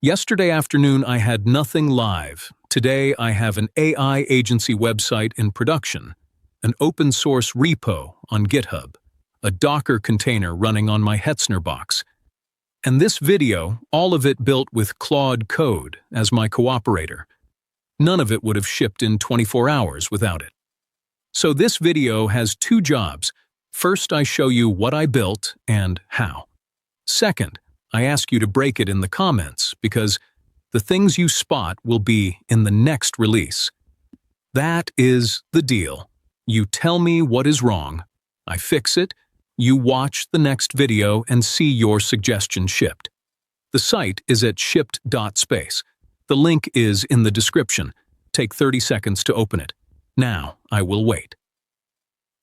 Yesterday afternoon, I had nothing live. Today, I have an AI agency website in production, an open-source repo on GitHub, a Docker container running on my Hetzner box, and this video, all of it built with Claude Code as my cooperator. None of it would have shipped in 24 hours without it. So this video has two jobs. First, I show you what I built and how. Second, I ask you to break it in the comments because the things you spot will be in the next release. That is the deal. You tell me what is wrong, I fix it, you watch the next video and see your suggestion shipped. The site is at shipped.space. The link is in the description. Take 30 seconds to open it. Now, I will wait.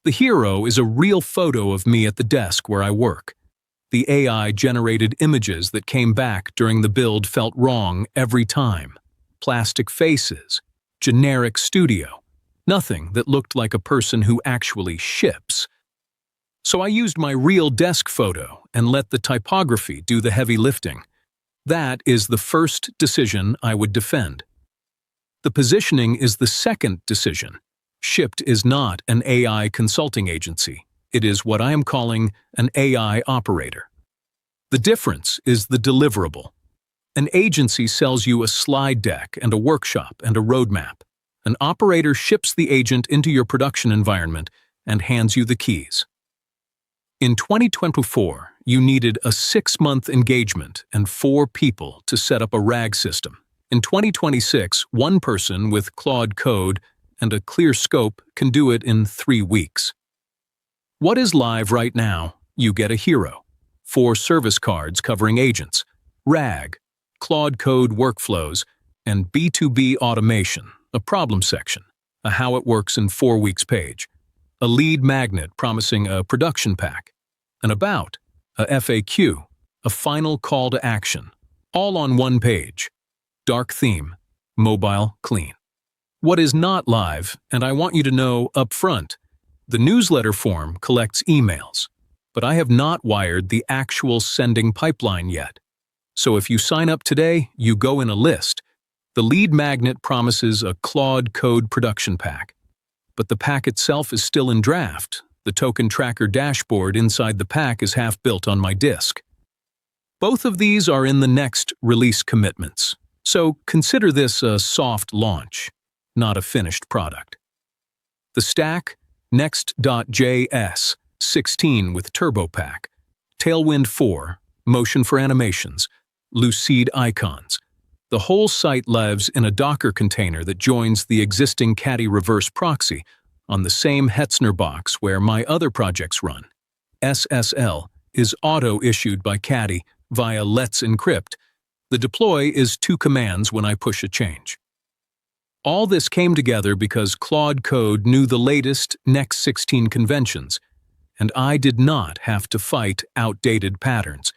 The hero is a real photo of me at the desk where I work. The AI-generated images that came back during the build felt wrong every time. Plastic faces, generic studio, nothing that looked like a person who actually ships. So I used my real desk photo and let the typography do the heavy lifting. That is the first decision I would defend. The positioning is the second decision. Shipped is not an AI consulting agency. It is what I am calling an AI operator. The difference is the deliverable. An agency sells you a slide deck and a workshop and a roadmap. An operator ships the agent into your production environment and hands you the keys. In 2024, you needed a 6-month engagement and 4 people to set up a RAG system. In 2026, one person with Claude Code and a clear scope can do it in 3 weeks. What is live right now? You get a hero. 4 service cards covering agents, RAG, Claude Code workflows, and B2B automation, a problem section, a how it works in 4 weeks page, a lead magnet promising a production pack, an about, a FAQ, a final call to action, all on one page. Dark theme, mobile, clean. What is not live, and I want you to know up front, the newsletter form collects emails, but I have not wired the actual sending pipeline yet. So if you sign up today, you go in a list. The lead magnet promises a Claude Code production pack, but the pack itself is still in draft. The token tracker dashboard inside the pack is half built on my disk. Both of these are in the next release commitments, so consider this a soft launch, not a finished product. The stack, Next.js, 16 with Turbopack, Tailwind 4, motion for animations, lucide icons. The whole site lives in a Docker container that joins the existing Caddy reverse proxy on the same Hetzner box where my other projects run. SSL is auto-issued by Caddy via Let's Encrypt. The deploy is 2 commands when I push a change. All this came together because Claude Code knew the latest Next 16 conventions, and I did not have to fight outdated patterns.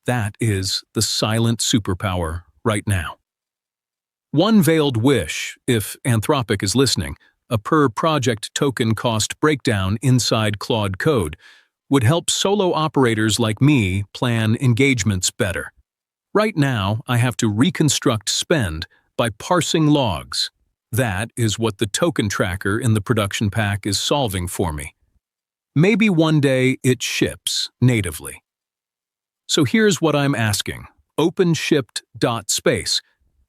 That is the silent superpower right now. One veiled wish, if Anthropic is listening, a per-project token cost breakdown inside Claude Code, would help solo operators like me plan engagements better. Right now, I have to reconstruct spend by parsing logs. That is what the token tracker in the production pack is solving for me. Maybe one day it ships natively. So here's what I'm asking. Open shipped.space,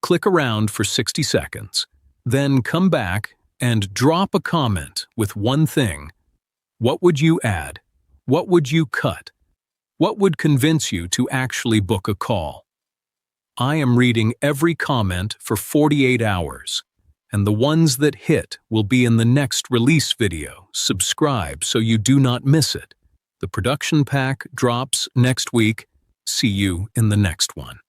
click around for 60 seconds, then come back and drop a comment with one thing. What would you add? What would you cut? What would convince you to actually book a call? I am reading every comment for 48 hours. And the ones that hit will be in the next release video. Subscribe so you do not miss it. The production pack drops next week. See you in the next one.